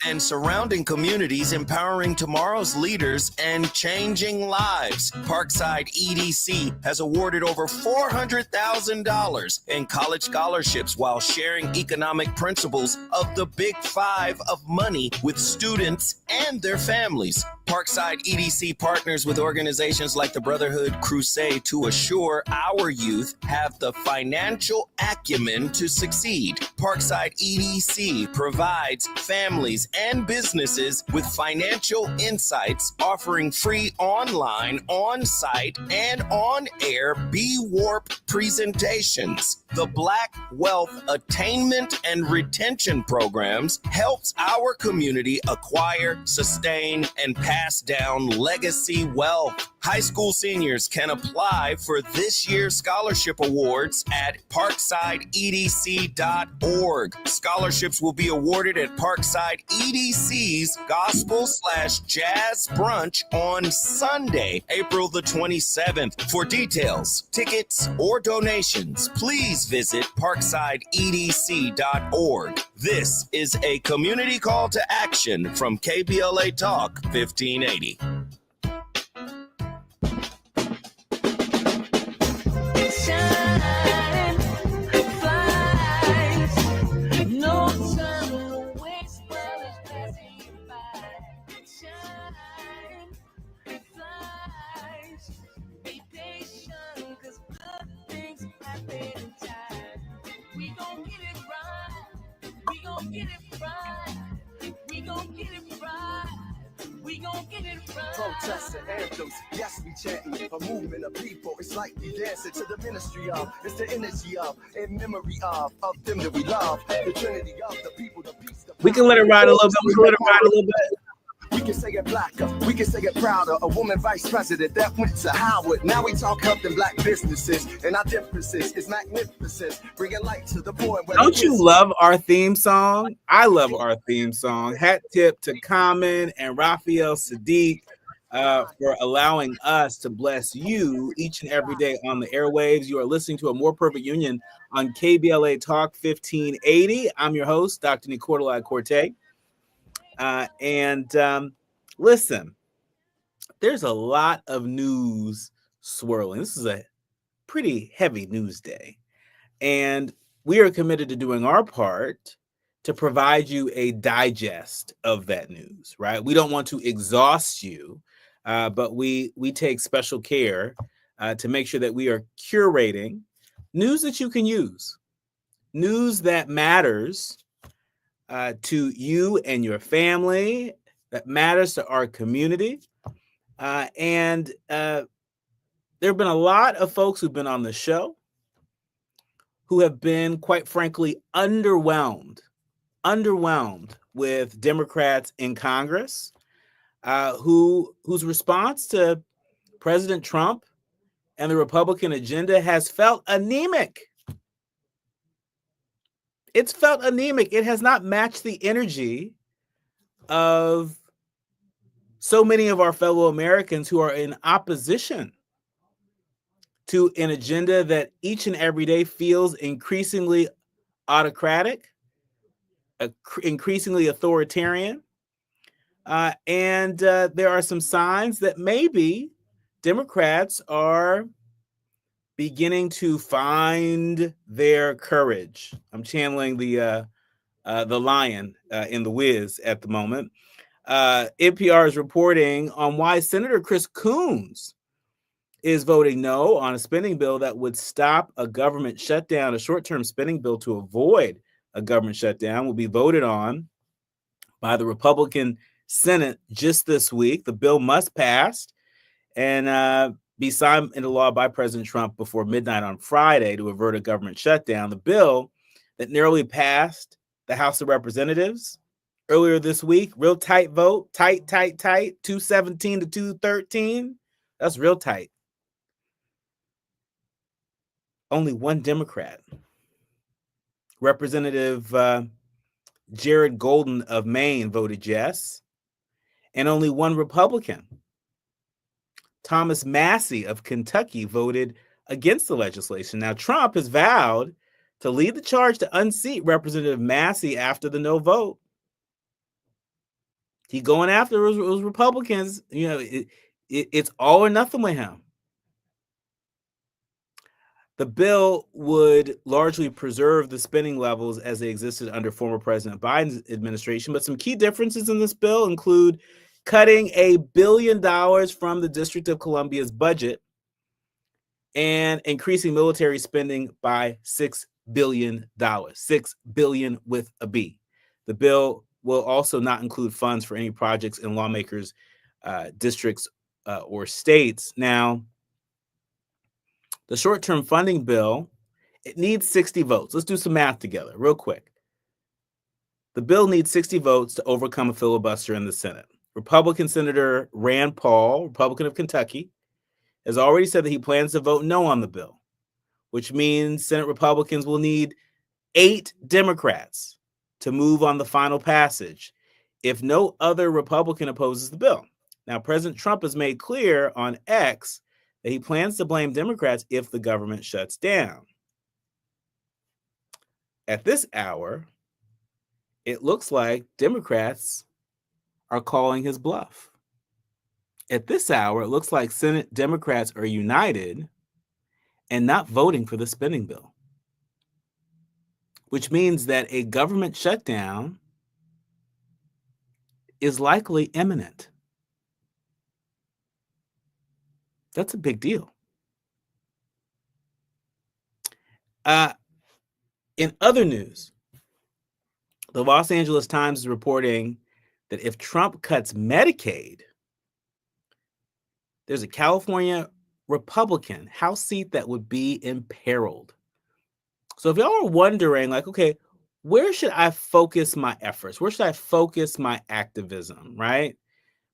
and surrounding communities, empowering tomorrow's leaders and changing lives. Parkside EDC has awarded over $400,000 in college scholarships while sharing economic principles of the Big Five of money with students and their families. Parkside EDC partners with organizations like the Brotherhood Crusade to assure our youth have the financial acumen to succeed. Parkside EDC provides families and businesses with financial insights, offering free online, on-site, and on-air B-Warp presentations. The Black Wealth Attainment and Retention Programs helps our community acquire, sustain, and pass down legacy wealth. High school seniors can apply for this year's scholarship awards at parksideedc.org. Scholarships will be awarded at Parkside EDC's Gospel/Jazz Brunch on Sunday, April the 27th. For details, tickets, or donations, please visit parksideedc.org. This is a community call to action from KBLA Talk 1580. Protests and anthems, yes, we chanting a movement of people. It's like we dancing to the ministry of, it's the energy of, in memory of them that we love, the trinity of the people, the peace. We can let it ride a little bit. We can let it ride a little bit. We can say it blacker, we can say it prouder. A woman vice president that went to Howard. Now we talk helping black businesses, and our differences is magnificent. Bringing light to the point. Don't you love our theme song? I love our theme song. Hat tip to Common and Raphael Sadiq for allowing us to bless you each and every day on the airwaves. You are listening to A More Perfect Union on KBLA Talk 1580. I'm your host, Dr. Nii-Quartelai Corte. Listen, there's a lot of news swirling. This is a pretty heavy news day, and we are committed to doing our part to provide you a digest of that news, right? We don't want to exhaust you, but we take special care to make sure that we are curating news that you can use, news that matters to you and your family, that matters to our community. There have been a lot of folks who've been on the show who have been, quite frankly, underwhelmed with Democrats in Congress, whose response to President Trump and the Republican agenda has felt anemic. It's felt anemic. It has not matched the energy of so many of our fellow Americans who are in opposition to an agenda that each and every day feels increasingly autocratic, increasingly authoritarian. There are some signs that maybe Democrats are beginning to find their courage. I'm channeling the lion in The Wiz at the moment. NPR is reporting on why Senator Chris Coons is voting no on a spending bill that would stop a government shutdown. A short-term spending bill to avoid a government shutdown will be voted on by the Republican Senate just this week. The bill must pass and be signed into law by President Trump before midnight on Friday to avert a government shutdown. The bill that narrowly passed the House of Representatives earlier this week, real tight vote, tight, 217 to 213. That's real tight. Only one Democrat, Representative Jared Golden of Maine, voted yes, and only one Republican, Thomas Massey of Kentucky, voted against the legislation. Now, Trump has vowed to lead the charge to unseat Representative Massey after the no vote. He going after those Republicans. You know, it's all or nothing with him. The bill would largely preserve the spending levels as they existed under former President Biden's administration, but some key differences in this bill include cutting $1 billion from the District of Columbia's budget and increasing military spending by $6 billion. $6 billion with a B. The bill will also not include funds for any projects in lawmakers' districts or states. Now, the short-term funding bill, it needs 60 votes. Let's do some math together real quick. The bill needs 60 votes to overcome a filibuster in the Senate. Republican Senator Rand Paul, Republican of Kentucky, has already said that he plans to vote no on the bill, which means Senate Republicans will need 8 Democrats to move on the final passage if no other Republican opposes the bill. Now, President Trump has made clear on X that he plans to blame Democrats if the government shuts down. At this hour, it looks like Democrats are calling his bluff. At this hour, it looks like Senate Democrats are united and not voting for the spending bill, which means that a government shutdown is likely imminent. That's a big deal. In other news, the Los Angeles Times is reporting that if Trump cuts Medicaid, there's a California Republican House seat that would be imperiled. So if y'all are wondering, like, okay, where should I focus my efforts? Where should I focus my activism, right?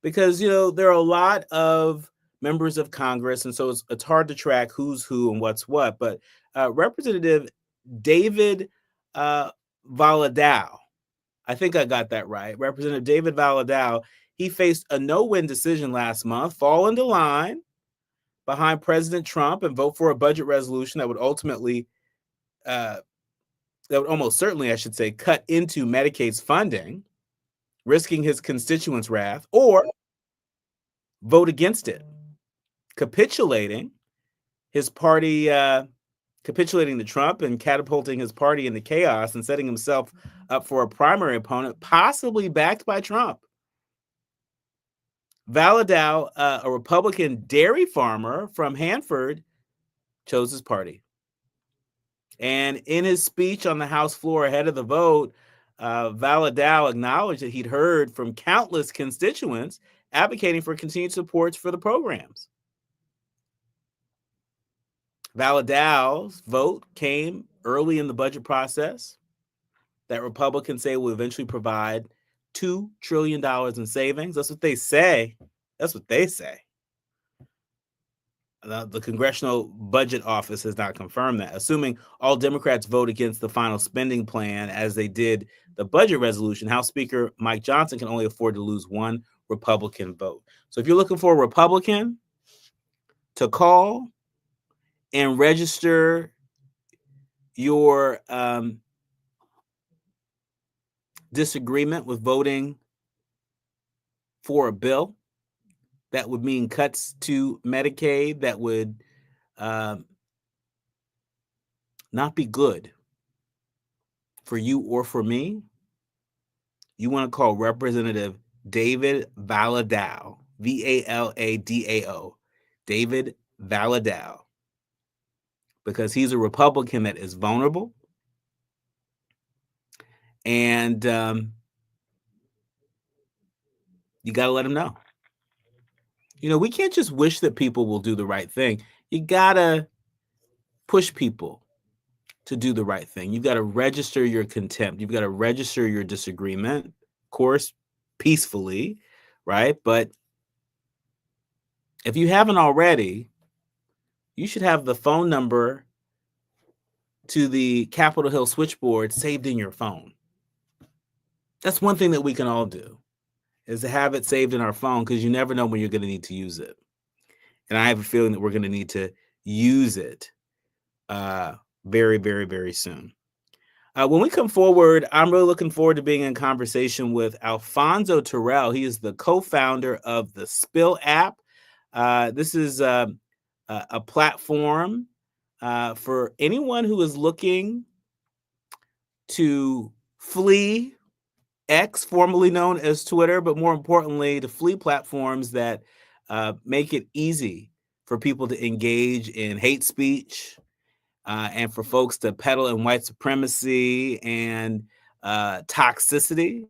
Because, you know, there are a lot of members of Congress, and so it's hard to track who's who and what's what. But Representative David Valadao, I think I got that right. Representative David Valadao, he faced a no-win decision last month, fall into line behind President Trump and vote for a budget resolution that would ultimately, that would almost certainly, I should say, cut into Medicaid's funding, risking his constituents' wrath, or vote against it, capitulating his party, capitulating to Trump and catapulting his party into chaos and setting himself up for a primary opponent, possibly backed by Trump. Valadao, a Republican dairy farmer from Hanford, chose his party. And in his speech on the House floor ahead of the vote, Valadao acknowledged that he'd heard from countless constituents advocating for continued supports for the programs. Valadao's vote came early in the budget process that Republicans say will eventually provide $2 trillion in savings. That's what they say. That's what they say. The Congressional Budget Office has not confirmed that. Assuming all Democrats vote against the final spending plan as they did the budget resolution, House Speaker Mike Johnson can only afford to lose one Republican vote. So if you're looking for a Republican to call and register your disagreement with voting for a bill that would mean cuts to Medicaid that would not be good for you or for me, you want to call Representative David Valadao, Valadao, David Valadao, because he's a Republican that is vulnerable. And you got to let him know. You know, we can't just wish that people will do the right thing. You got to push people to do the right thing. You've got to register your contempt. You've got to register your disagreement, of course, peacefully, right? But if you haven't already, you should have the phone number to the Capitol Hill switchboard saved in your phone. That's one thing that we can all do, is to have it saved in our phone, because you never know when you're going to need to use it. And I have a feeling that we're going to need to use it very, very, very soon. When we come forward, I'm really looking forward to being in conversation with Alphonso Terrell. He is the co-founder of the Spill app. This is a platform for anyone who is looking to flee X, formerly known as Twitter, but more importantly, to flee platforms that make it easy for people to engage in hate speech, and for folks to peddle in white supremacy and toxicity.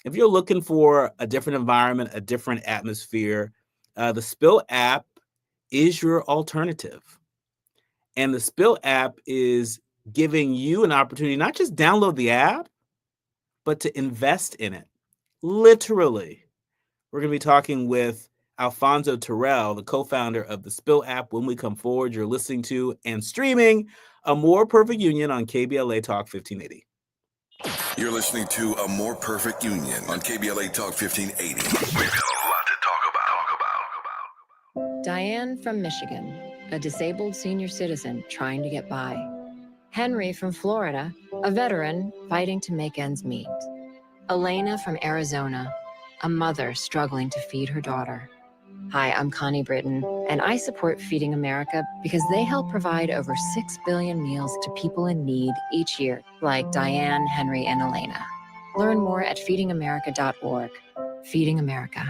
If you're looking for a different environment, a different atmosphere, the Spill app is your alternative. And the Spill app is giving you an opportunity, not just download the app, but to invest in it. Literally. We're going to be talking with Alphonso Terrell, the co-founder of the Spill app. When we come forward, you're listening to and streaming A More Perfect Union on KBLA Talk 1580. You're listening to A More Perfect Union on KBLA Talk 1580. We've got a lot to talk about. Diane from Michigan, a disabled senior citizen trying to get by. Henry from Florida, a veteran fighting to make ends meet. Elena from Arizona, a mother struggling to feed her daughter. Hi, I'm Connie Britton, and I support Feeding America because they help provide over 6 billion meals to people in need each year, like Diane, Henry, and Elena. Learn more at feedingamerica.org. Feeding America,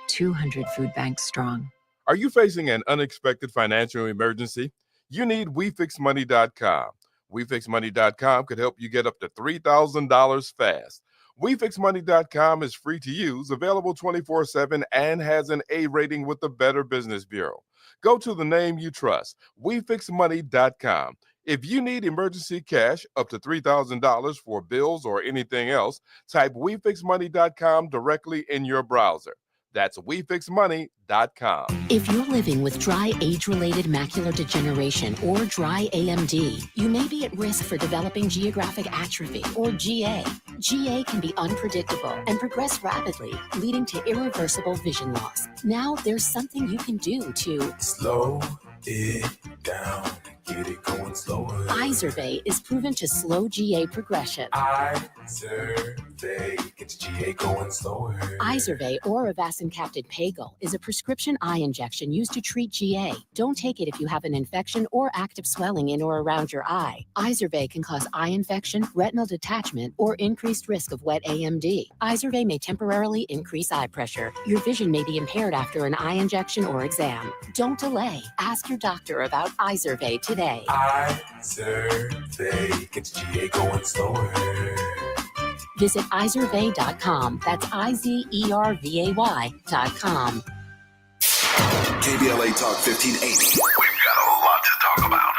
200 food banks strong. Are you facing an unexpected financial emergency? You need WeFixMoney.com. WeFixMoney.com could help you get up to $3,000 fast. WeFixMoney.com is free to use, available 24/7, and has an A rating with the Better Business Bureau. Go to the name you trust, WeFixMoney.com. If you need emergency cash up to $3,000 for bills or anything else, type WeFixMoney.com directly in your browser. That's WeFixMoney.com. If you're living with dry age-related macular degeneration or dry AMD, you may be at risk for developing geographic atrophy or GA. GA can be unpredictable and progress rapidly, leading to irreversible vision loss. Now there's something you can do to slow it down, get it going slower. Izervay is proven to slow GA progression. Izervay gets GA going slower. Izervay or avacincaptad pagel is a prescription eye injection used to treat GA. Don't take it if you have an infection or active swelling in or around your eye. Izervay can cause eye infection, retinal detachment, or increased risk of wet AMD. Izervay may temporarily increase eye pressure. Your vision may be impaired after an eye injection or exam. Don't delay. Ask your doctor about Izervay today. Izervay gets GA going slower. Visit Izervay.com. That's IZERVAY.com. KBLA Talk 1580. We've got a lot to talk about.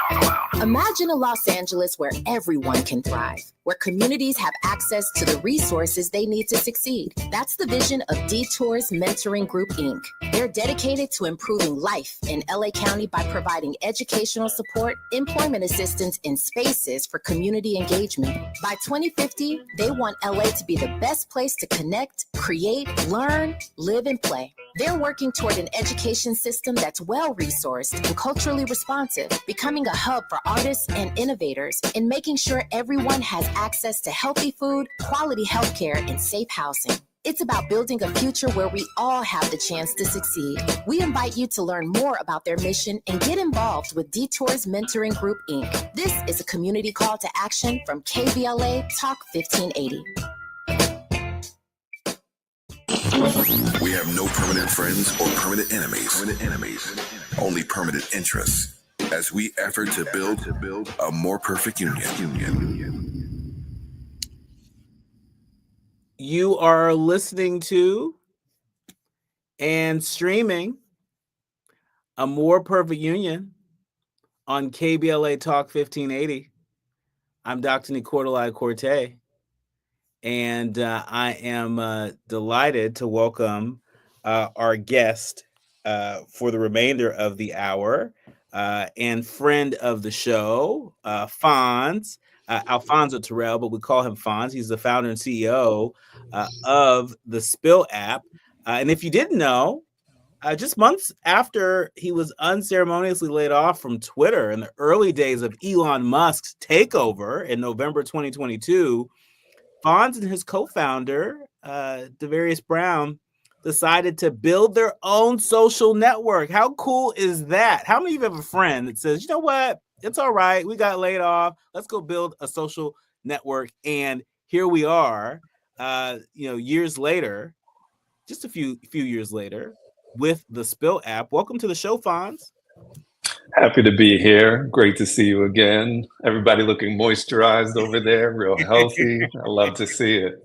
Imagine a Los Angeles where everyone can thrive, where communities have access to the resources they need to succeed. That's the vision of Detours Mentoring Group, Inc. They're dedicated to improving life in LA County by providing educational support, employment assistance, and spaces for community engagement. By 2050, they want LA to be the best place to connect, create, learn, live, and play. They're working toward an education system that's well-resourced and culturally responsive, becoming a hub for artists and innovators, and making sure everyone has access to healthy food, quality healthcare, and safe housing. It's about building a future where we all have the chance to succeed. We invite you to learn more about their mission and get involved with Detours Mentoring Group, Inc. This is a community call to action from KBLA Talk 1580. We have no permanent friends or permanent enemies. Only permanent interests. As we effort to build a more perfect union. You are listening to and streaming A More Perfect Union on KBLA Talk 1580. I'm Dr. Nii-Quartelai, and I am delighted to welcome our guest for the remainder of the hour, and friend of the show, Alphonso Terrell, but we call him Fonz. He's the founder and CEO of the Spill app. And if you didn't know, just months after he was unceremoniously laid off from Twitter in the early days of Elon Musk's takeover in November 2022, Fonz and his co-founder, Devarius Brown, decided to build their own social network. How cool is that? How many of you have a friend that says, you know what, it's all right, we got laid off, let's go build a social network? And here we are, years later, just a few years later, with the Spill app. Welcome to the show, Fonz. Happy to be here. Great to see you again. Everybody looking moisturized over there, real healthy. I love to see it.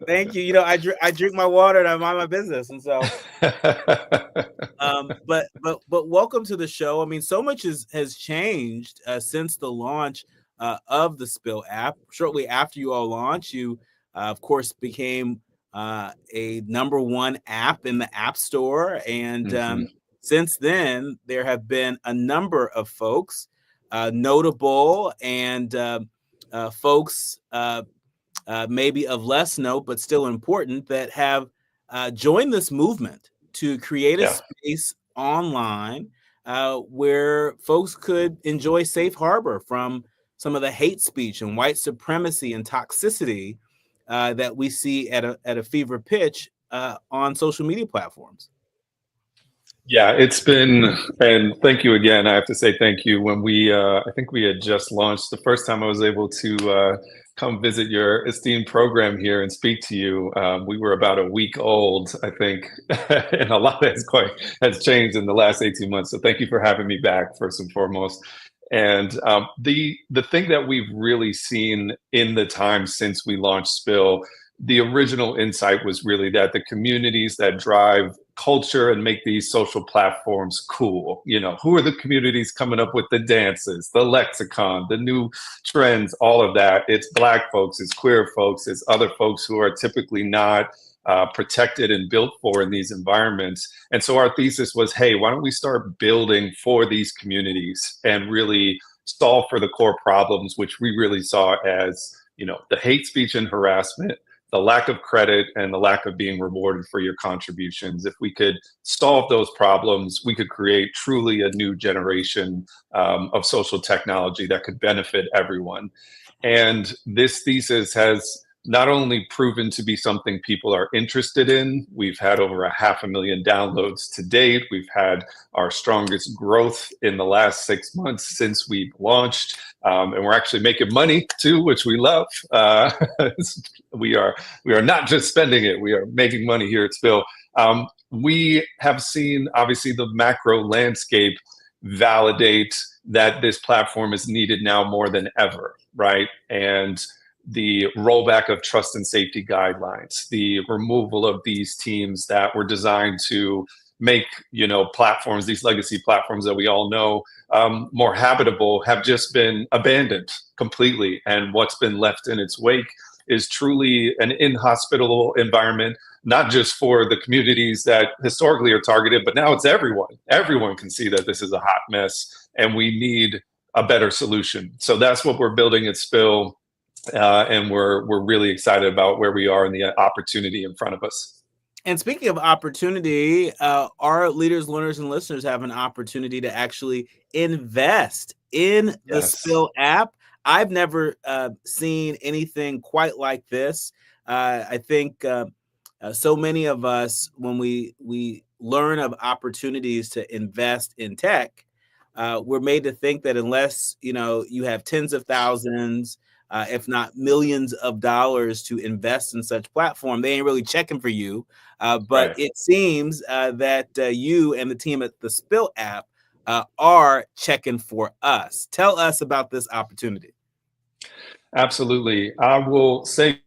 Thank you. You know, I drink my water and I mind my business, and so. But welcome to the show. I mean, so much has changed since the launch of the Spill app. Shortly after you all launched, you of course became a #1 app in the App Store, and since then there have been a number of folks, notable and folks maybe of less note but still important, that have joined this movement to create a space online where folks could enjoy safe harbor from some of the hate speech and white supremacy and toxicity that we see at a fever pitch on social media platforms. Yeah, it's been, and thank you again. I have to say thank you. When I think we had just launched, the first time I was able to come visit your esteemed program here and speak to you, we were about a week old, I think, and a lot has changed in the last 18 months. So thank you for having me back, first and foremost. And the thing that we've really seen in the time since we launched Spill, the original insight was really that the communities that drive culture and make these social platforms cool, who are the communities coming up with the dances, the lexicon, the new trends, all of that? It's Black folks, it's queer folks, it's other folks who are typically not protected and built for in these environments. And so our thesis was, hey, why don't we start building for these communities and really solve for the core problems, which we really saw as, the hate speech and harassment, the lack of credit, and the lack of being rewarded for your contributions. If we could solve those problems, we could create truly a new generation of social technology that could benefit everyone. And this thesis has not only proven to be something people are interested in. We've had over 500,000 downloads to date. We've had our strongest growth in the last 6 months since we've launched. And we're actually making money too, which we love. We are not just spending it, we are making money here at Spill. We have seen, obviously, the macro landscape validate that this platform is needed now more than ever, right? And the rollback of trust and safety guidelines, the removal of these teams that were designed to make, platforms, these legacy platforms that we all know, more habitable, have just been abandoned completely. And what's been left in its wake is truly an inhospitable environment, not just for the communities that historically are targeted, but now it's everyone. Everyone can see that this is a hot mess and we need a better solution. So that's what we're building at Spill. And we're really excited about where we are and the opportunity in front of us. And speaking of opportunity, our leaders, learners, and listeners have an opportunity to actually invest in the Spill app. I've never seen anything quite like this. I think so many of us, when we learn of opportunities to invest in tech, we're made to think that unless you have tens of thousands, if not millions of dollars to invest in such platform, they ain't really checking for you. But it seems that you and the team at the Spill app are checking for us. Tell us about this opportunity. Absolutely. I will say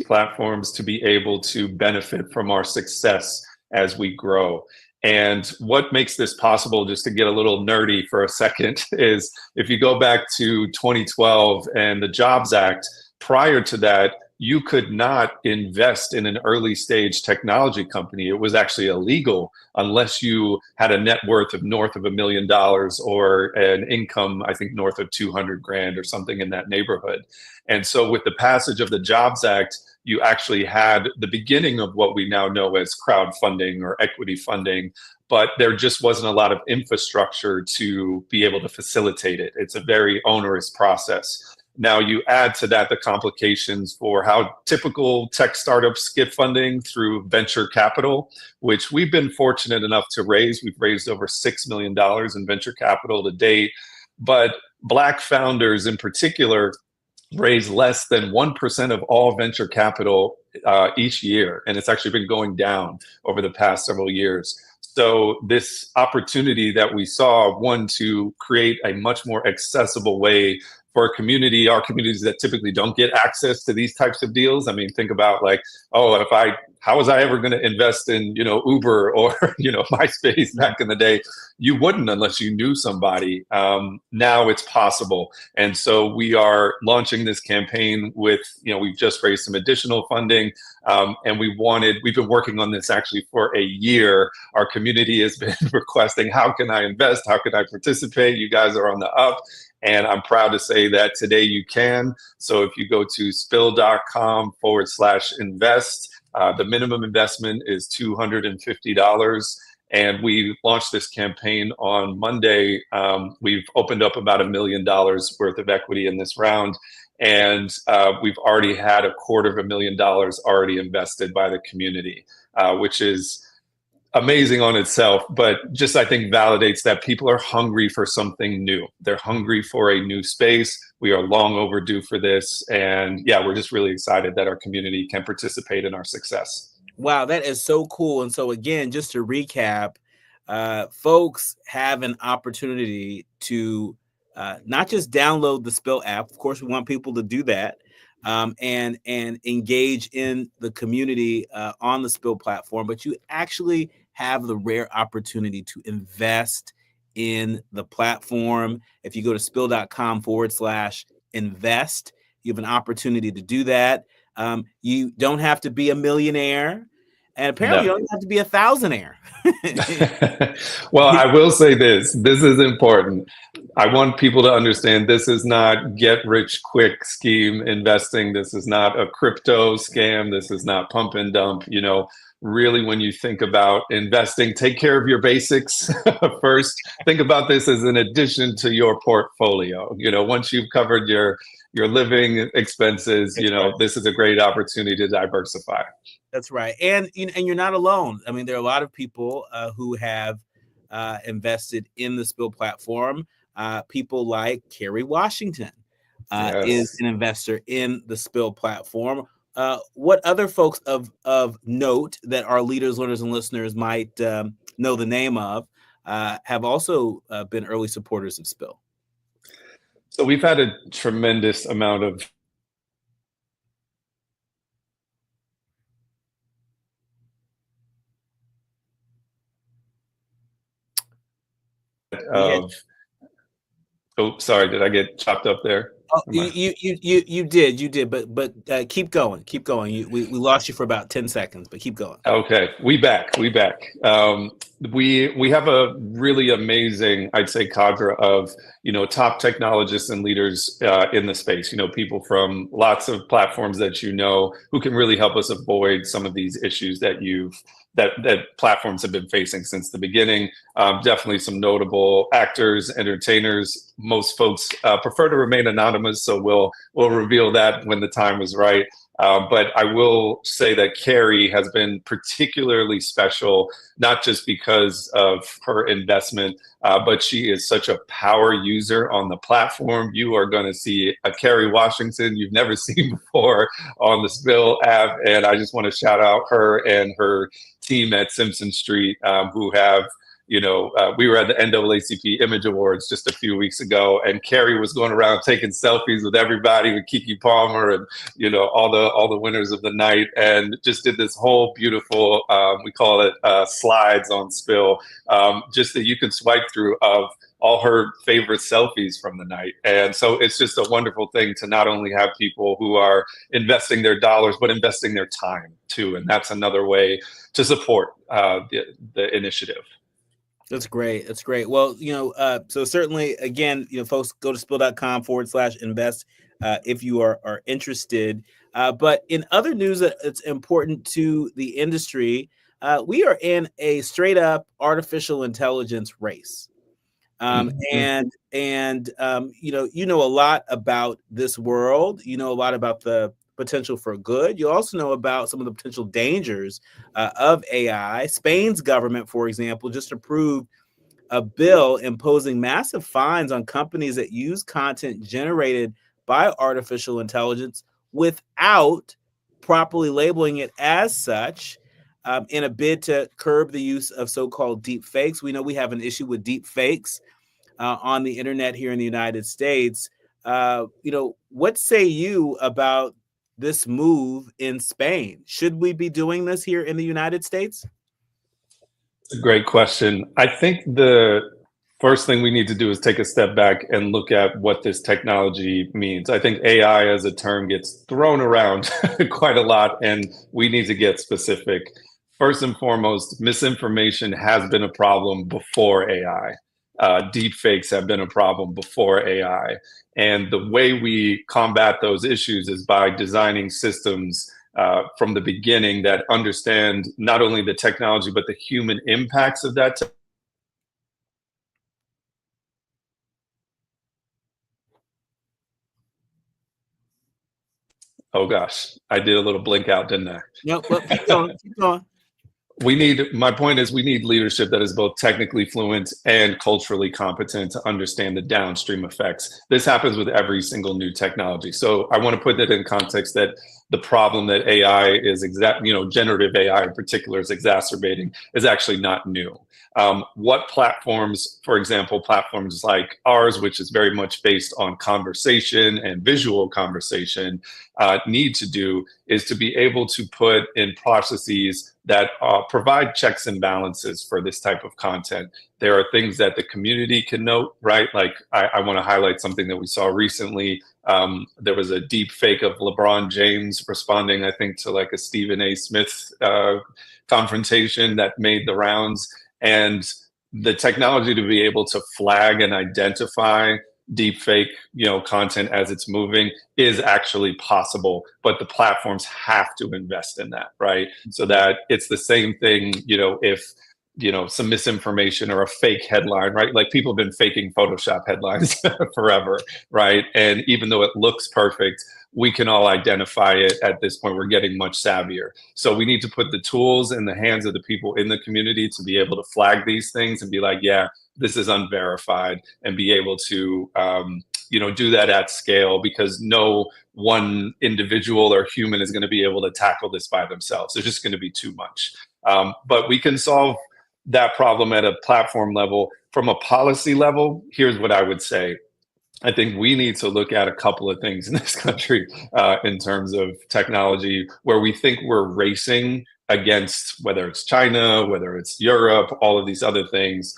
platforms to be able to benefit from our success as we grow. And what makes this possible, just to get a little nerdy for a second, is if you go back to 2012 and the Jobs Act, prior to that, you could not invest in an early stage technology company. It was actually illegal unless you had a net worth of north of $1 million or an income, I think, north of 200 grand or something in that neighborhood. And so with the passage of the Jobs Act, you actually had the beginning of what we now know as crowdfunding or equity funding, but there just wasn't a lot of infrastructure to be able to facilitate it. It's a very onerous process. Now you add to that the complications for how typical tech startups get funding through venture capital, which we've been fortunate enough to raise. We've raised over $6 million in venture capital to date, but Black founders in particular raise less than 1% of all venture capital each year. And it's actually been going down over the past several years. So this opportunity that we saw, one, to create a much more accessible way for a community, our communities that typically don't get access to these types of deals. I mean, think about like, oh, how was I ever going to invest in, Uber or, MySpace back in the day? You wouldn't unless you knew somebody. Now it's possible. And so we are launching this campaign with, we've just raised some additional funding. And we've been working on this actually for a year. Our community has been requesting, how can I invest? How can I participate? You guys are on the up. And I'm proud to say that today you can. So if you go to spill.com/invest, the minimum investment is $250. And we launched this campaign on Monday. We've opened up about $1 million worth of equity in this round. And we've already had $250,000 already invested by the community, which is amazing on itself, but just I think validates that people are hungry for something new. They're hungry for a new space. We are long overdue for this. And yeah, we're just really excited that our community can participate in our success. Wow, that is so cool. And so again, just to recap, folks have an opportunity to not just download the Spill app. Of course, we want people to do that. And engage in the community on the Spill platform, but you actually have the rare opportunity to invest in the platform. If you go to spill.com/invest, you have an opportunity to do that. You don't have to be a millionaire, and apparently you don't have to be a thousandaire. Well, I will say this is important. I want people to understand this is not get rich quick scheme investing. This is not a crypto scam. This is not pump and dump. Really, when you think about investing, take care of your basics first. Think about this as an addition to your portfolio. Once you've covered your living expenses, this is a great opportunity to diversify. That's right. And you're not alone. I mean, there are a lot of people who have invested in the Spill platform. People like Kerry Washington is an investor in the Spill platform. What other folks of note that our leaders, learners, and listeners might know the name of have also been early supporters of Spill? So we've had a tremendous amount of oh, sorry, did I get chopped up there? Oh, you did, but keep going. We lost you for about 10 seconds, but keep going. Okay, we back. We have a really amazing, I'd say, cadre of top technologists and leaders in the space. People from lots of platforms that who can really help us avoid some of these issues that that platforms have been facing since the beginning. Definitely some notable actors, entertainers. Most folks prefer to remain anonymous, so we'll reveal that when the time is right. But I will say that Kerry has been particularly special, not just because of her investment, but she is such a power user on the platform. You are going to see a Kerry Washington you've never seen before on the Spill app. And I just want to shout out her and her team at Simpson Street, who have we were at the NAACP Image Awards just a few weeks ago, and Kerry was going around taking selfies with everybody, with Keke Palmer and all the winners of the night, and just did this whole beautiful we call it slides on Spill, just that you can swipe through of all her favorite selfies from the night. And so it's just a wonderful thing to not only have people who are investing their dollars, but investing their time too. And that's another way to support the initiative. That's great. That's great. Well, so certainly, again, folks, go to spill.com/invest if you are interested. But in other news that's important to the industry, we are in a straight up artificial intelligence race. And you know a lot about this world. You know a lot about the potential for good. You also know about some of the potential dangers of AI. Spain's government, for example, just approved a bill imposing massive fines on companies that use content generated by artificial intelligence without properly labeling it as such, in a bid to curb the use of so-called deep fakes. We know we have an issue with deep fakes on the internet here in the United States. What say you about this move in Spain? Should we be doing this here in the United States? It's a great question. I think the first thing we need to do is take a step back and look at what this technology means. I think AI as a term gets thrown around quite a lot, and we need to get specific. First and foremost, misinformation has been a problem before AI. Deep fakes have been a problem before AI. And the way we combat those issues is by designing systems from the beginning that understand not only the technology, but the human impacts of that. Oh gosh, I did a little blink out, didn't I? No, well, keep going. My point is we need leadership that is both technically fluent and culturally competent to understand the downstream effects. This happens with every single new technology. So I want to put that in context that the problem that AI is generative AI in particular is exacerbating is actually not new. What platforms, for example, platforms like ours, which is very much based on conversation and visual conversation, need to do is to be able to put in processes that provide checks and balances for this type of content. There are things that the community can note, right? Like I want to highlight something that we saw recently. There was a deep fake of LeBron James responding, I think, to like a Stephen A. Smith confrontation that made the rounds. And the technology to be able to flag and identify deep fake, content as it's moving is actually possible, but the platforms have to invest in that, right? So that it's the same thing, if some misinformation or a fake headline, right? Like people have been faking Photoshop headlines forever, right? And even though it looks perfect, we can all identify it at this point. We're getting much savvier. So we need to put the tools in the hands of the people in the community to be able to flag these things and be like, yeah, this is unverified, and be able to, do that at scale, because no one individual or human is going to be able to tackle this by themselves. There's just going to be too much. But we can solve that problem at a platform level. From a policy level, here's what I would say. I think we need to look at a couple of things in this country in terms of technology where we think we're racing against, whether it's China, whether it's Europe, all of these other things,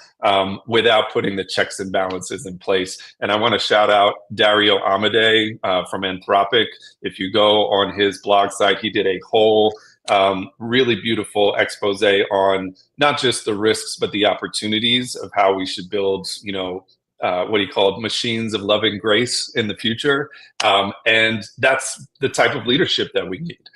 without putting the checks and balances in place. And I want to shout out Dario Amodei from Anthropic. If you go on his blog site, he did a whole really beautiful expose on not just the risks, but the opportunities of how we should build, what he called machines of loving grace in the future. And that's the type of leadership that we need.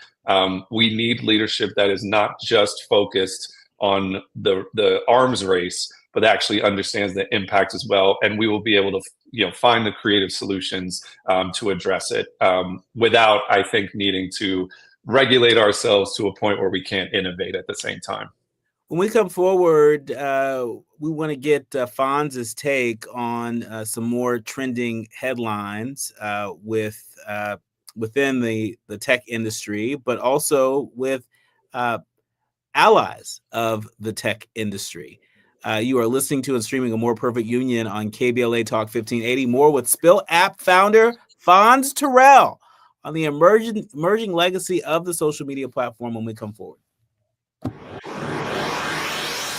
We need leadership that is not just focused on the arms race, but actually understands the impact as well. And we will be able to, find the creative solutions to address it without, I think, needing to regulate ourselves to a point where we can't innovate at the same time. When we come forward, we want to get Fonz's take on some more trending headlines within the tech industry, but also with allies of the tech industry. You are listening to and streaming A More Perfect Union on KBLA Talk 1580. More with Spill app founder Fonz Terrell on the emerging legacy of the social media platform when we come forward.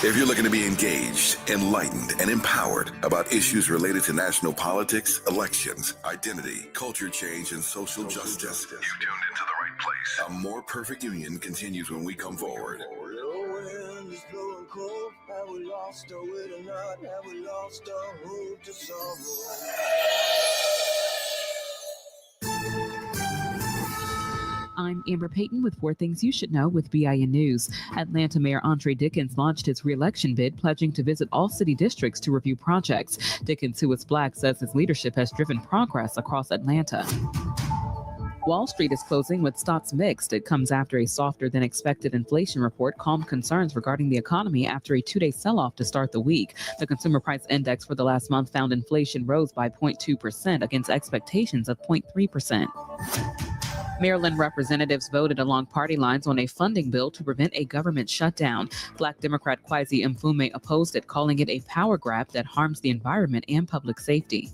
If you're looking to be engaged, enlightened, and empowered about issues related to national politics, elections, identity, culture change, and social justice, you tuned into the right place. A more perfect union continues when we come forward. I'm Amber Payton with 4 Things You Should Know with BIN News. Atlanta Mayor Andre Dickens launched his re-election bid, pledging to visit all city districts to review projects. Dickens, who is Black, says his leadership has driven progress across Atlanta. Wall Street is closing with stocks mixed. It comes after a softer than expected inflation report calmed concerns regarding the economy after a 2-day sell-off to start the week. The consumer price index for the last month found inflation rose by 0.2% against expectations of 0.3%. Maryland representatives voted along party lines on a funding bill to prevent a government shutdown. Black Democrat Kwesi Mfume opposed it, calling it a power grab that harms the environment and public safety.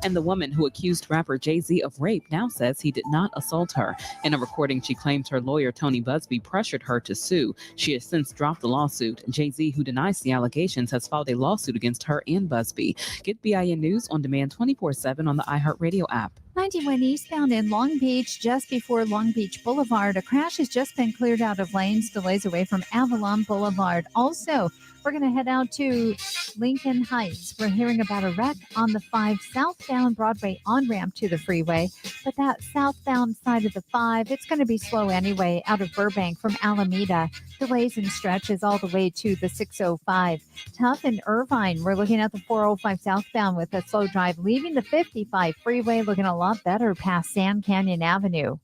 And the woman who accused rapper Jay-Z of rape now says he did not assault her. In a recording, she claims her lawyer, Tony Busby, pressured her to sue. She has since dropped the lawsuit. Jay-Z, who denies the allegations, has filed a lawsuit against her and Busby. Get BIN News on demand 24/7 on the iHeartRadio app. 91 eastbound in Long Beach, just before Long Beach Boulevard. A crash has just been cleared out of lanes. Delays away from Avalon Boulevard. Also, we're going to head out to Lincoln Heights. We're hearing about a wreck on the 5 southbound Broadway on-ramp to the freeway. But that southbound side of the 5, it's going to be slow anyway out of Burbank from Alameda. Delays and stretches all the way to the 605. Tough in Irvine. We're looking at the 405 southbound with a slow drive, leaving the 55 freeway looking a lot better past Sand Canyon Avenue.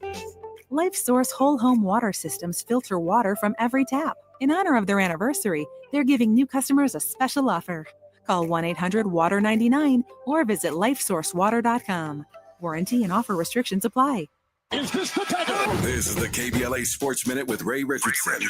LifeSource Whole Home Water Systems filter water from every tap. In honor of their anniversary, they're giving new customers a special offer. Call 1-800-WATER-99 or visit lifesourcewater.com. Warranty and offer restrictions apply. Is this the time? This is the KBLA Sports Minute with Ray Richardson.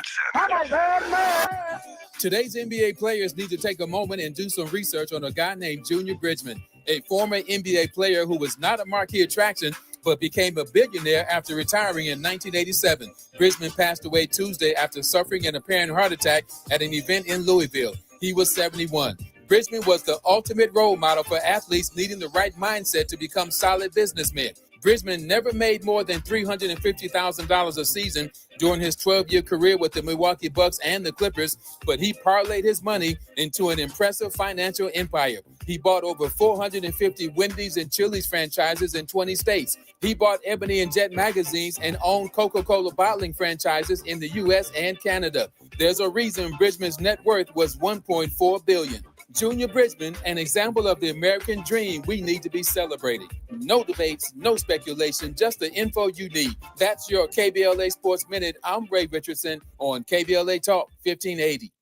Today's NBA players need to take a moment and do some research on a guy named Junior Bridgman, a former NBA player who was not a marquee attraction but became a billionaire after retiring in 1987. Bridgman passed away Tuesday after suffering an apparent heart attack at an event in Louisville. He was 71. Bridgman was the ultimate role model for athletes needing the right mindset to become solid businessmen. Bridgman never made more than $350,000 a season during his 12-year career with the Milwaukee Bucks and the Clippers, but he parlayed his money into an impressive financial empire. He bought over 450 Wendy's and Chili's franchises in 20 states. He bought Ebony and Jet magazines and owned Coca-Cola bottling franchises in the U.S. and Canada. There's a reason Bridgman's net worth was $1.4 billion. Junior Bridgman, an example of the American dream we need to be celebrating. No debates, no speculation, just the info you need. That's your KBLA Sports Minute. I'm Ray Richardson on KBLA Talk 1580.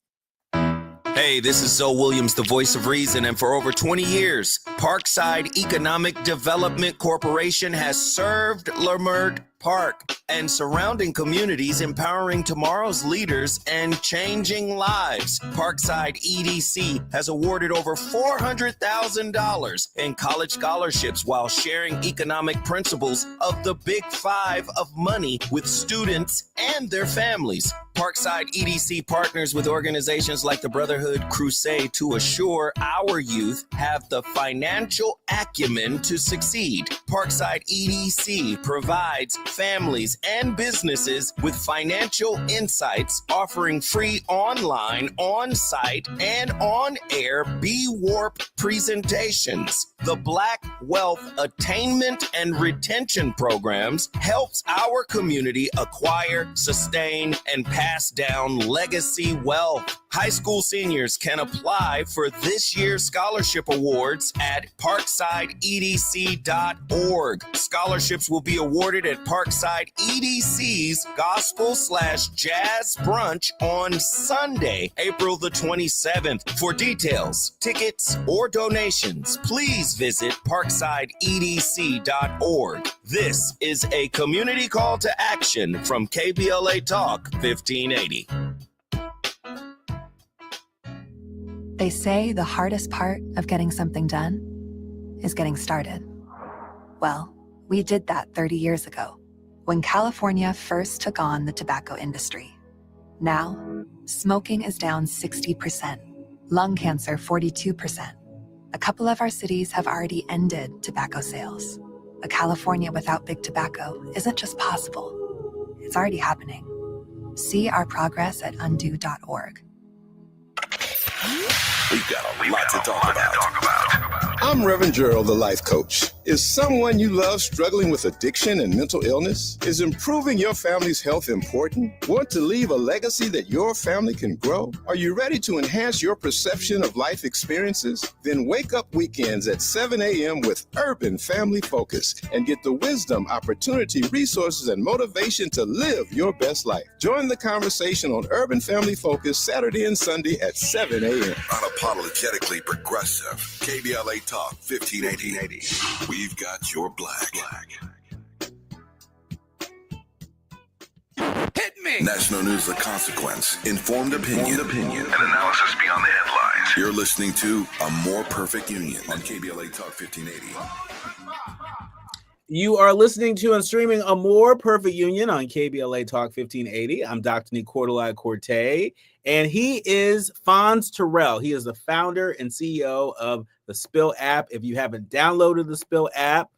Hey, this is Zoe Williams, the voice of reason, and for over 20 years, Parkside Economic Development Corporation has served Leimert Park and surrounding communities, empowering tomorrow's leaders and changing lives. Parkside EDC has awarded over $400,000 in college scholarships while sharing economic principles of the Big Five of money with students and their families. Parkside EDC partners with organizations like the Brotherhood Crusade to assure our youth have the financial acumen to succeed. Parkside EDC provides families and businesses with financial insights, offering free online, on-site, and on-air B-Warp presentations. The Black Wealth Attainment and Retention Programs helps our community acquire, sustain, and pass down legacy wealth. High school seniors can apply for this year's scholarship awards at parksideedc.org. Scholarships will be awarded at Parkside EDC's Gospel/Jazz Brunch on Sunday, April the 27th. For details, tickets, or donations, please visit parksideedc.org. This is a community call to action from KBLA Talk 1580. They say the hardest part of getting something done is getting started. Well, we did that 30 years ago when California first took on the tobacco industry. Now, smoking is down 60%, lung cancer 42%. A couple of our cities have already ended tobacco sales. A California without big tobacco isn't just possible, it's already happening. See our progress at undo.org. We've got a lot to talk about. I'm Reverend Gerald, the life coach. Is someone you love struggling with addiction and mental illness? Is improving your family's health important? Want to leave a legacy that your family can grow? Are you ready to enhance your perception of life experiences? Then wake up weekends at 7 a.m. with Urban Family Focus and get the wisdom, opportunity, resources, and motivation to live your best life. Join the conversation on Urban Family Focus Saturday and Sunday at 7 a.m. Unapologetically progressive. KBLA Talk 1580. We've got your black. Hit me! National news, the consequence, informed opinion, and analysis beyond the headlines. You're listening to A More Perfect Union on KBLA Talk 1580. You are listening to and streaming A More Perfect Union on KBLA Talk 1580. I'm Dr. Nii-Quartelai, and he is Terrell. He is the founder and CEO of the Spill app. If you haven't downloaded the Spill app,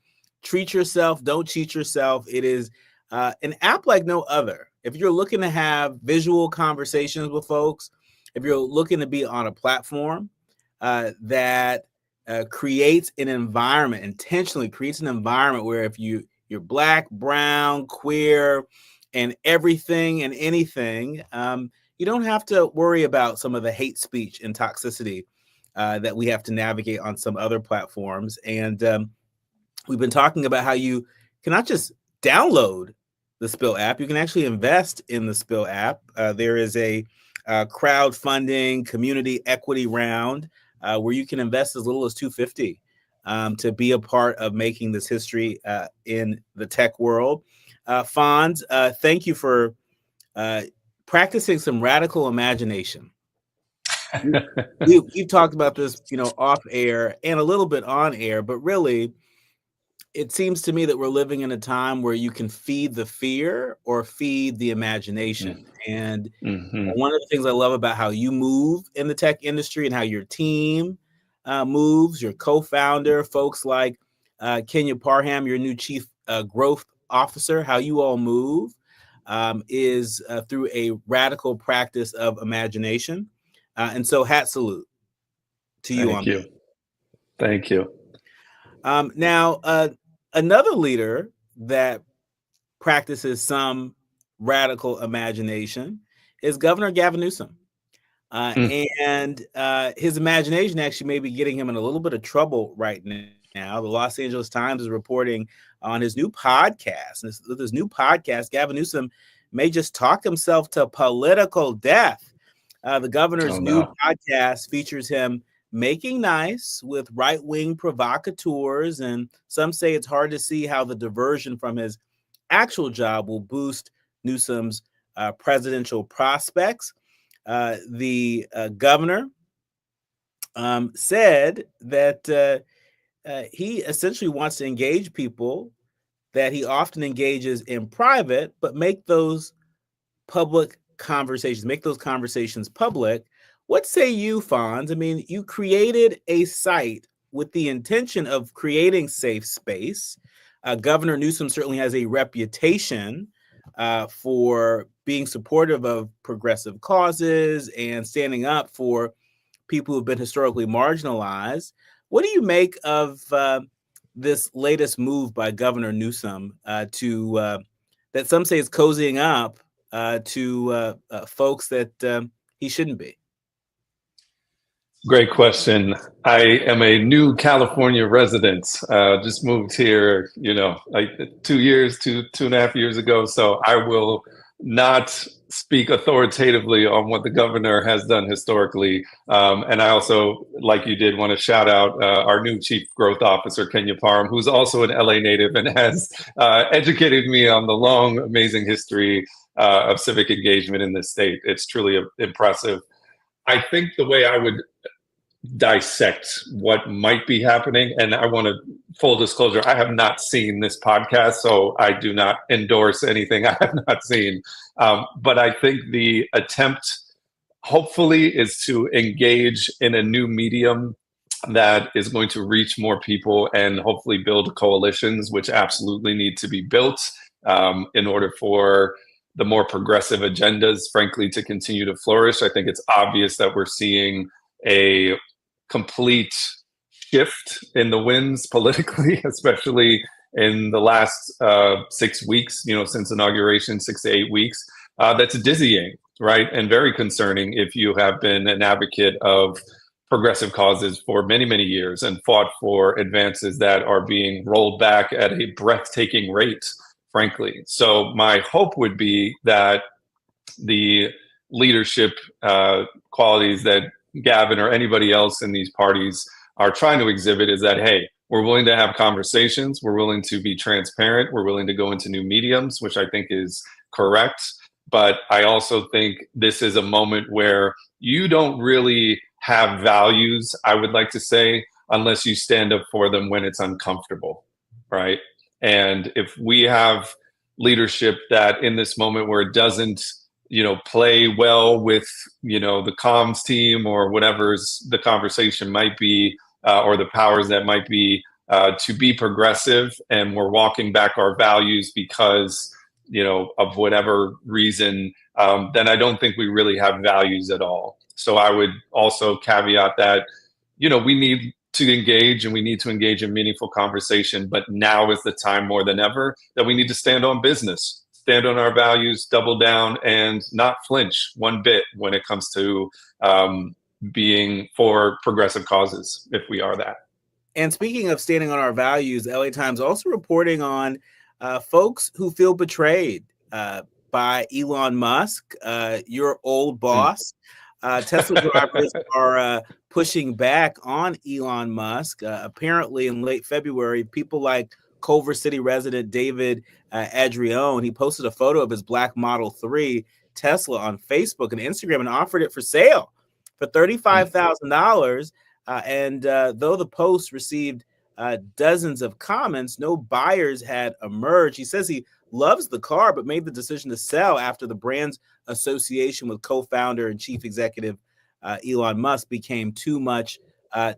treat yourself, don't cheat yourself. It is an app like no other. If you're looking to have visual conversations with folks, if you're looking to be on a platform that creates an environment, intentionally creates an environment where if you're Black, brown, queer, and everything and anything, you don't have to worry about some of the hate speech and toxicity that we have to navigate on some other platforms. And we've been talking about how you can not just download the Spill app, you can actually invest in the Spill app. There is a crowdfunding community equity round where you can invest as little as $250 to be a part of making this history in the tech world. Fonz, thank you for practicing some radical imagination. We've talked about this, off air and a little bit on air, but really, it seems to me that we're living in a time where you can feed the fear or feed the imagination. And one of the things I love about how you move in the tech industry and how your team moves, your co-founder, folks like Kenya Parham, your new chief growth officer, how you all move is through a radical practice of imagination. And so hat salute to you. Thank you. Thank you. Now, another leader that practices some radical imagination is Governor Gavin Newsom. And his imagination actually may be getting him in a little bit of trouble right now. The Los Angeles Times is reporting on his new podcast. With his new podcast, Gavin Newsom may just talk himself to political death. The governor's new podcast features him making nice with right-wing provocateurs, and some say it's hard to see how the diversion from his actual job will boost Newsom's presidential prospects. The governor said that he essentially wants to engage people that he often engages in private, but make those conversations public. What say you, Fonz? I mean, you created a site with the intention of creating safe space. Governor Newsom certainly has a reputation for being supportive of progressive causes and standing up for people who've been historically marginalized. What do you make of this latest move by Governor Newsom to that some say is cozying up to folks that he shouldn't be? Great question. I am a new California resident. Just moved here, like 2 years, two and a half years ago. So I will not speak authoritatively on what the governor has done historically. And I also, like you did, want to shout out our new chief growth officer, Kenya Parham, who's also an LA native and has educated me on the long, amazing history of civic engagement in this state. It's truly impressive. I think the way I would dissect what might be happening, and I want to full disclosure, I have not seen this podcast, so I do not endorse anything I have not seen. But I think the attempt, hopefully, is to engage in a new medium that is going to reach more people and hopefully build coalitions, which absolutely need to be built in order for the more progressive agendas, frankly, to continue to flourish. I think it's obvious that we're seeing a complete shift in the winds politically, especially in the last 6 weeks, since inauguration, 6 to 8 weeks. That's dizzying, right? And very concerning if you have been an advocate of progressive causes for many, many years and fought for advances that are being rolled back at a breathtaking rate, frankly. So my hope would be that the leadership qualities that Gavin or anybody else in these parties are trying to exhibit is that, hey, we're willing to have conversations, we're willing to be transparent, we're willing to go into new mediums, which I think is correct. But I also think this is a moment where you don't really have values, I would like to say, unless you stand up for them when it's uncomfortable, right? And if we have leadership that in this moment where it doesn't, play well with, the comms team or whatever's the conversation might be, or the powers that might be, to be progressive, and we're walking back our values because, of whatever reason, then I don't think we really have values at all. So I would also caveat that, we need to engage, and we need to engage in meaningful conversation, but now is the time more than ever that we need to stand on business, stand on our values, double down, and not flinch one bit when it comes to being for progressive causes, if we are that. And speaking of standing on our values, LA Times also reporting on folks who feel betrayed by Elon Musk, your old boss. Tesla drivers are pushing back on Elon Musk. Apparently, in late February, people like Culver City resident David Adrione, he posted a photo of his black Model 3 Tesla on Facebook and Instagram and offered it for sale for $35,000. And though the post received dozens of comments, no buyers had emerged. He says he loves the car, but made the decision to sell after the brand's association with co-founder and chief executive Elon Musk became too much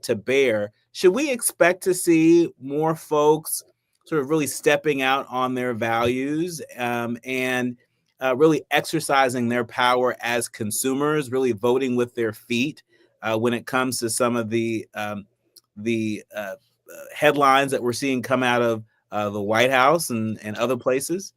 to bear. Should we expect to see more folks sort of really stepping out on their values and really exercising their power as consumers, really voting with their feet when it comes to some of the headlines that we're seeing come out of the White House and other places?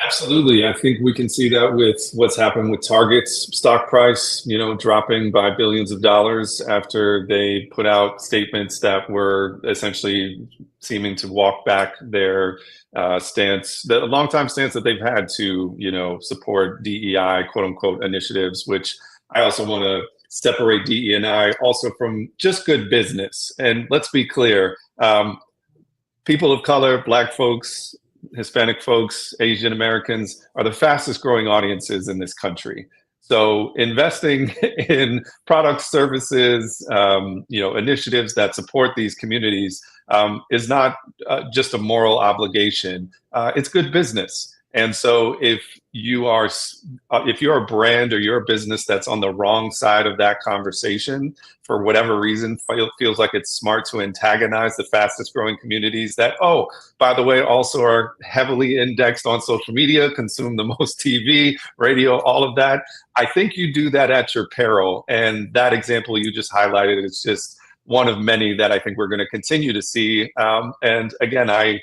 Absolutely. I think we can see that with what's happened with Target's stock price, dropping by billions of dollars after they put out statements that were essentially seeming to walk back their stance, the longtime stance that they've had to, support DEI, quote unquote, initiatives, which I also want to separate DE&I also from just good business. And let's be clear, people of color, Black folks, Hispanic folks, Asian Americans are the fastest growing audiences in this country. So investing in products, services, initiatives that support these communities is not just a moral obligation. It's good business. And so if you're a brand or you're a business that's on the wrong side of that conversation, for whatever reason, feels like it's smart to antagonize the fastest growing communities that, oh, by the way, also are heavily indexed on social media, consume the most TV, radio, all of that. I think you do that at your peril. And that example you just highlighted is just one of many that I think we're going to continue to see. And again, I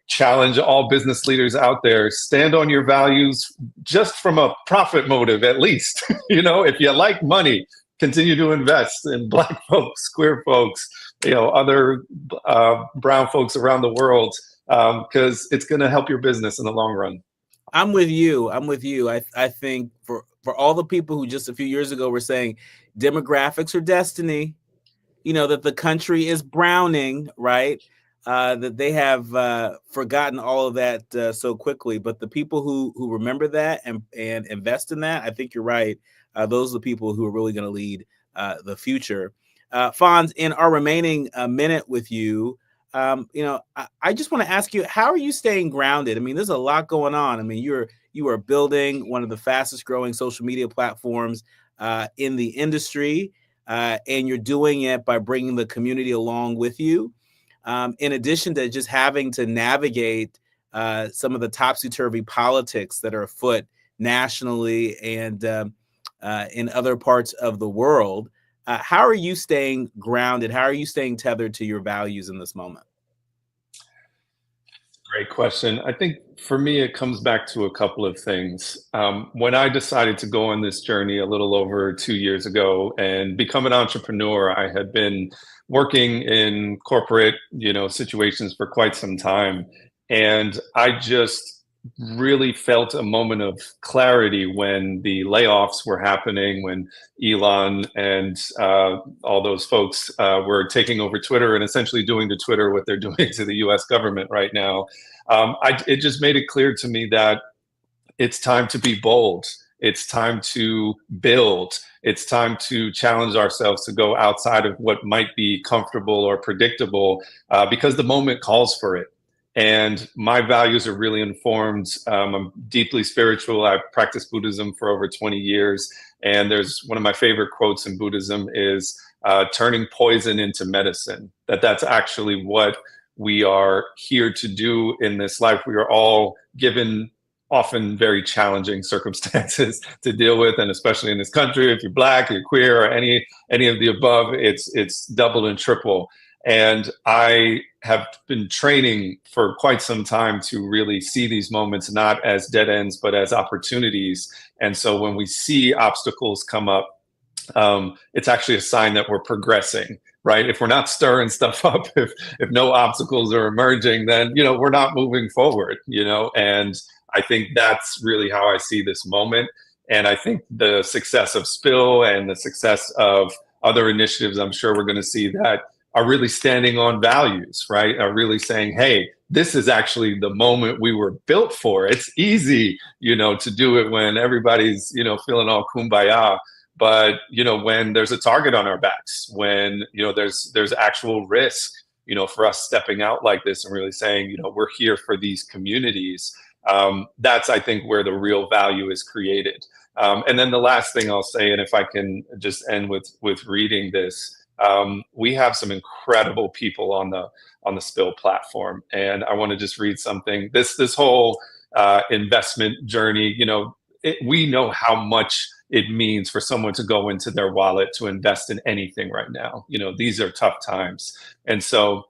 challenge all business leaders out there, stand on your values just from a profit motive, at least. If you like money, continue to invest in Black folks, queer folks, other brown folks around the world, because it's going to help your business in the long run. I'm with you. I think for all the people who just a few years ago were saying demographics are destiny, that the country is browning, right? That they have forgotten all of that so quickly. But the people who remember that and invest in that, I think you're right. Those are the people who are really going to lead the future. Fonz, in our remaining minute with you, I just want to ask you, how are you staying grounded? I mean, there's a lot going on. I mean, you are building one of the fastest growing social media platforms in the industry, and you're doing it by bringing the community along with you. In addition to just having to navigate some of the topsy-turvy politics that are afoot nationally and in other parts of the world, how are you staying grounded? How are you staying tethered to your values in this moment? Great question. I think for me, it comes back to a couple of things. When I decided to go on this journey a little over 2 years ago and become an entrepreneur, I had been working in corporate, situations for quite some time. And I just really felt a moment of clarity when the layoffs were happening, when Elon and all those folks were taking over Twitter and essentially doing to Twitter what they're doing to the US government right now. It just made it clear to me that it's time to be bold. It's time to build. It's time to challenge ourselves to go outside of what might be comfortable or predictable because the moment calls for it. And my values are really informed. I'm deeply spiritual. I've practiced Buddhism for over 20 years. And there's one of my favorite quotes in Buddhism is turning poison into medicine. That's actually what we are here to do in this life. We are all given often very challenging circumstances to deal with. And especially in this country, if you're Black, you're queer, or any of the above, it's double and triple. And I have been training for quite some time to really see these moments not as dead ends, but as opportunities. And so when we see obstacles come up, it's actually a sign that we're progressing, right? If we're not stirring stuff up, if no obstacles are emerging, then, we're not moving forward, and I think that's really how I see this moment. And I think the success of Spill and the success of other initiatives, I'm sure we're going to see that are really standing on values, right? Are really saying, hey, this is actually the moment we were built for. It's easy, to do it when everybody's, feeling all kumbaya. But, when there's a target on our backs, when, there's actual risk, for us stepping out like this and really saying, we're here for these communities. That's, I think, where the real value is created. And then the last thing I'll say, and if I can just end with reading this, we have some incredible people on the Spill platform, and I want to just read something. This whole investment journey, we know how much it means for someone to go into their wallet to invest in anything right now. These are tough times, and so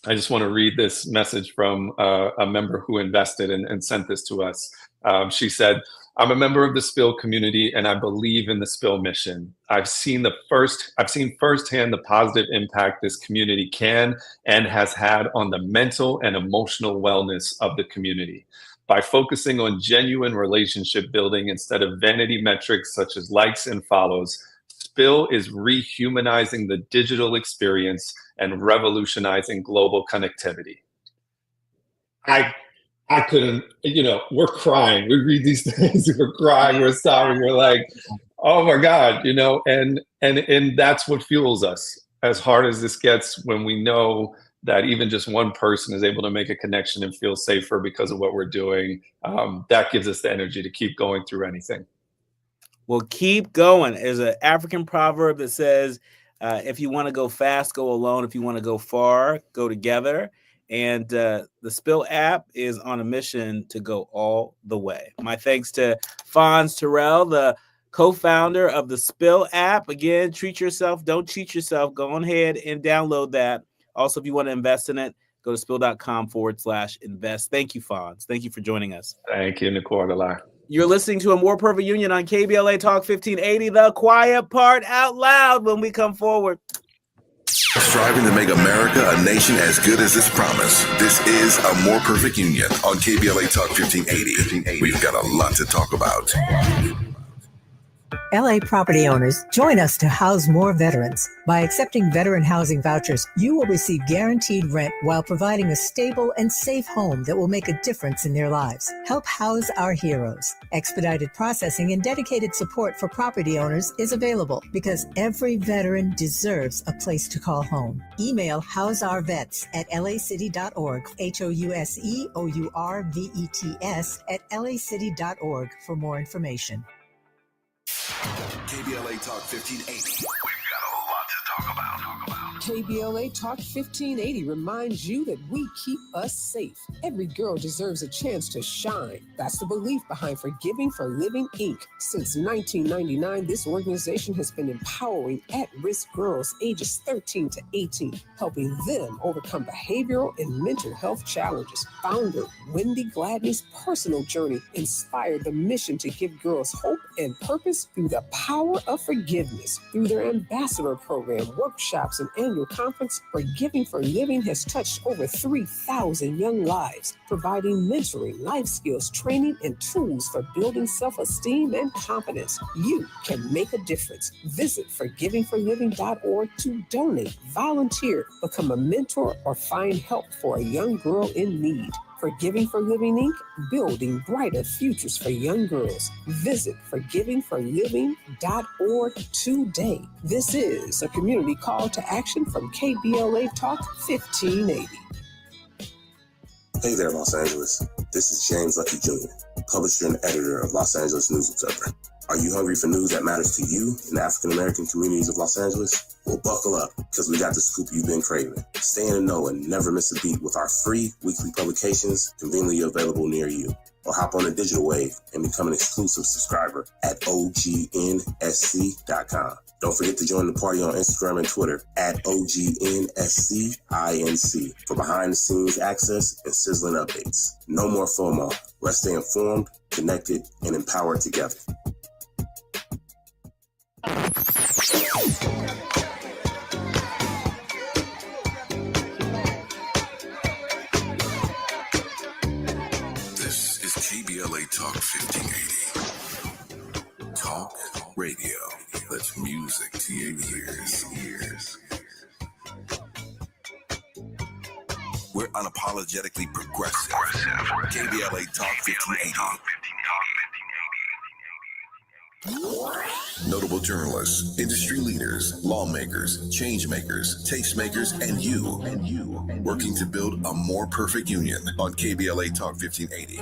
I just want to read this message from a member who invested and sent this to us. She said, "I'm a member of the Spill community and I believe in the Spill mission. I've seen firsthand the positive impact this community can and has had on the mental and emotional wellness of the community. By focusing on genuine relationship building instead of vanity metrics such as likes and follows, Spill is rehumanizing the digital experience and revolutionizing global connectivity." I couldn't, we're crying. We read these things, we're crying, we're sobbing, we're like, oh my God, and that's what fuels us. As hard as this gets, when we know that even just one person is able to make a connection and feel safer because of what we're doing, that gives us the energy to keep going through anything. Well, keep going. There's an African proverb that says, if you want to go fast, go alone. If you want to go far, go together. And the Spill app is on a mission to go all the way. My thanks to Fonz Terrell, the co-founder of the Spill app. Again, treat yourself. Don't cheat yourself. Go on ahead and download that. Also, if you want to invest in it, go to spill.com/invest. Thank you, Fonz. Thank you for joining us. Thank you, Nii-Quartelai. You're listening to A More Perfect Union on KBLA Talk 1580, the quiet part out loud when we come forward. Striving to make America a nation as good as its promise. This is A More Perfect Union on KBLA Talk 1580. We've got a lot to talk about. LA property owners, join us to house more veterans. By accepting veteran housing vouchers, you will receive guaranteed rent while providing a stable and safe home that will make a difference in their lives. Help house our heroes. Expedited processing and dedicated support for property owners is available because every veteran deserves a place to call home. Email houseourvets at lacity.org, HOUSEOURVETS at lacity.org for more information. KBLA Talk 1580. We've got a lot to talk about. KBLA Talk 1580 reminds you that we keep us safe. Every girl deserves a chance to shine. That's the belief behind Forgiving for Living, Inc. Since 1999, this organization has been empowering at-risk girls ages 13 to 18, helping them overcome behavioral and mental health challenges. Founder Wendy Gladney's personal journey inspired the mission to give girls hope and purpose through the power of forgiveness. Through their ambassador program, workshops, and annual conference, Forgiving for Living has touched over 3,000 young lives, providing mentoring, life skills, training, and tools for building self-esteem and confidence. You can make a difference. Visit forgivingforliving.org to donate, volunteer, become a mentor, or find help for a young girl in need. Forgiving for Living, Inc., building brighter futures for young girls. Visit forgivingforliving.org today. This is a community call to action from KBLA Talk 1580. Hey there, Los Angeles. This is James Lucky Jr., publisher and editor of Los Angeles News Observer. Are you hungry for news that matters to you in the African-American communities of Los Angeles? Well, buckle up, because we got the scoop you've been craving. Stay in the know and never miss a beat with our free weekly publications conveniently available near you. Or hop on the digital wave and become an exclusive subscriber at OGNSC.com. Don't forget to join the party on Instagram and Twitter at OGNSCINC for behind-the-scenes access and sizzling updates. No more FOMO. Let's stay informed, connected, and empowered together. This is KBLA Talk 1580. Talk radio. That's music to your ears. We're unapologetically progressive. KBLA Talk 1580. Notable journalists, industry leaders, lawmakers, change makers, tastemakers, and you, working to build a more perfect union on KBLA Talk 1580.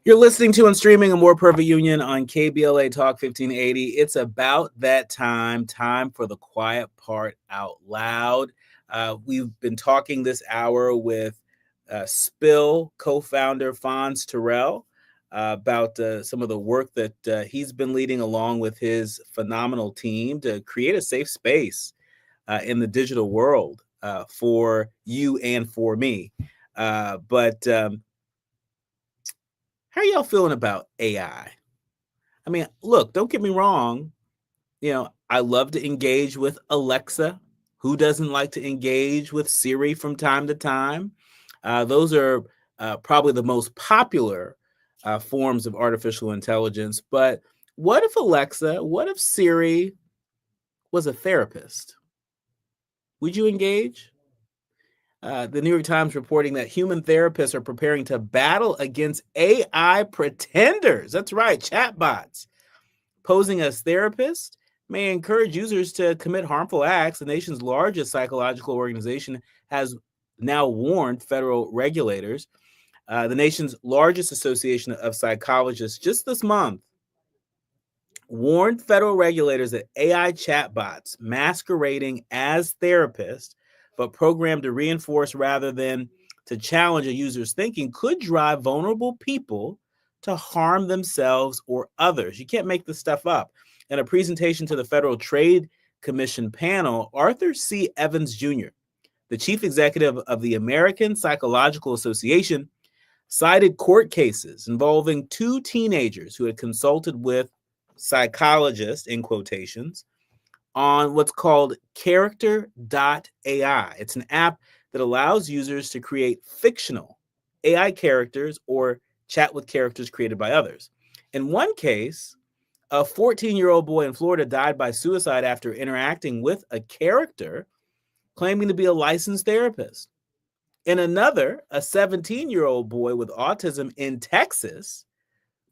You're listening to and streaming A More Perfect Union on KBLA Talk 1580. It's about that time for the quiet part out loud. We've been talking this hour with Spill co-founder Fonz Terrell about some of the work that he's been leading along with his phenomenal team to create a safe space in the digital world for you and for me. But how are y'all feeling about AI? I mean, look, don't get me wrong. You know, I love to engage with Alexa. Who doesn't like to engage with Siri from time to time? Those are probably the most popular forms of artificial intelligence. But what if Siri was a therapist? Would you engage? The New York Times reporting that human therapists are preparing to battle against AI pretenders. That's right, chatbots. Posing as therapists may encourage users to commit harmful acts. The nation's largest psychological organization has now warned federal regulators. The nation's largest association of psychologists just this month warned federal regulators that AI chatbots masquerading as therapists, but programmed to reinforce rather than to challenge a user's thinking, could drive vulnerable people to harm themselves or others. You can't make this stuff up. In a presentation to the Federal Trade Commission panel, Arthur C. Evans Jr., the chief executive of the American Psychological Association, cited court cases involving two teenagers who had consulted with psychologists, in quotations, on what's called Character.ai. It's an app that allows users to create fictional AI characters or chat with characters created by others. In one case, A 14-year-old boy in Florida died by suicide after interacting with a character claiming to be a licensed therapist. In another, a 17-year-old boy with autism in Texas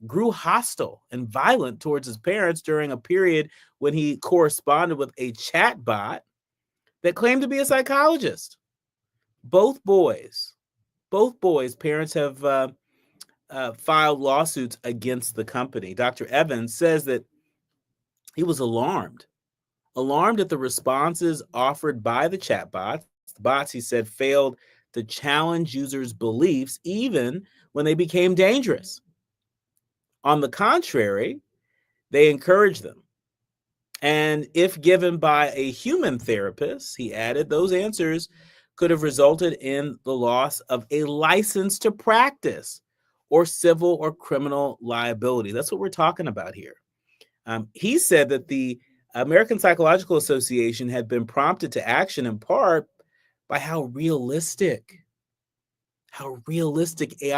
grew hostile and violent towards his parents during a period when he corresponded with a chatbot that claimed to be a psychologist. Both boys' parents have filed lawsuits against the company. Dr. Evans says that he was alarmed at the responses offered by the chatbots. The bots, he said, failed to challenge users' beliefs even when they became dangerous. On the contrary, they encouraged them. And if given by a human therapist, he added, those answers could have resulted in the loss of a license to practice or civil or criminal liability. That's what we're talking about here. He said that the American Psychological Association had been prompted to action in part by how realistic AI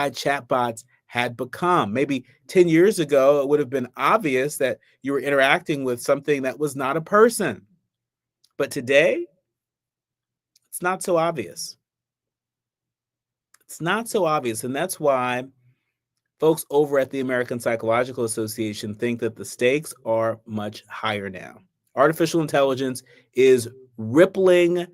chatbots had become. Maybe 10 years ago, it would have been obvious that you were interacting with something that was not a person. But today, it's not so obvious. It's not so obvious. And that's why folks over at the American Psychological Association think that the stakes are much higher now. Artificial intelligence is rippling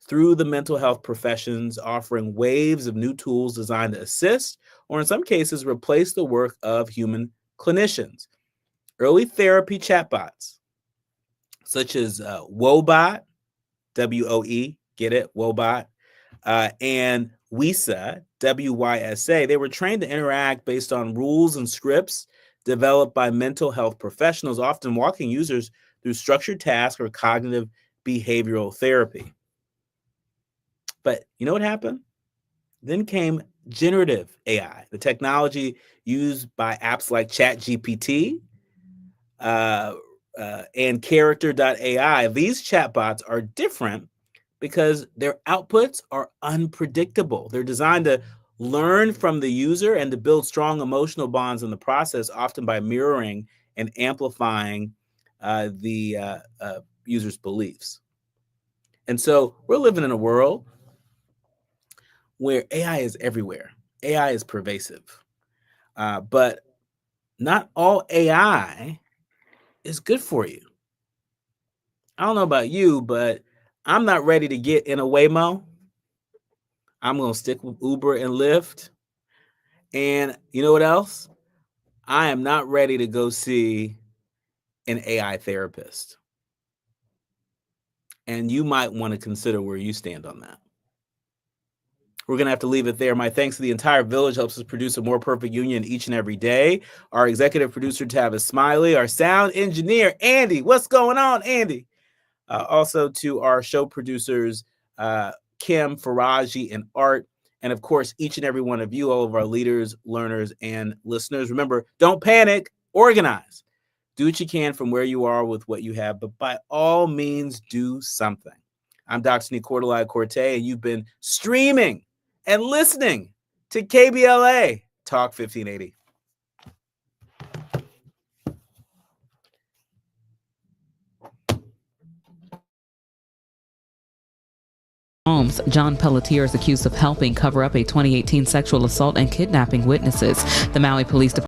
through the mental health professions, offering waves of new tools designed to assist, or in some cases, replace the work of human clinicians. Early therapy chatbots, such as Wobot, W-O-E, get it, Wobot, and WISA, W-Y-S-A, they were trained to interact based on rules and scripts developed by mental health professionals, often walking users through structured tasks or cognitive behavioral therapy. But you know what happened? Then came generative AI, the technology used by apps like ChatGPT and Character.ai. These chatbots are different because their outputs are unpredictable. They're designed to learn from the user and to build strong emotional bonds in the process, often by mirroring and amplifying the user's beliefs. And so we're living in a world where AI is everywhere. AI is pervasive. But not all AI is good for you. I don't know about you, but I'm not ready to get in a Waymo. I'm going to stick with Uber and Lyft. And you know what else? I am not ready to go see an AI therapist. And you might want to consider where you stand on that. We're going to have to leave it there. My thanks to the entire village helps us produce a more perfect union each and every day. Our executive producer, Tavis Smiley. Our sound engineer, Andy. What's going on, Andy? Also to our show producers, Kim, Faraji, and Art. And of course, each and every one of you, all of our leaders, learners, and listeners. Remember, don't panic, organize. Do what you can from where you are with what you have, but by all means, do something. I'm Dr. Nii-Quartelai Corte, and you've been streaming and listening to KBLA Talk 1580. Holmes, John Pelletier is accused of helping cover up a 2018 sexual assault and kidnapping witnesses. The Maui Police Department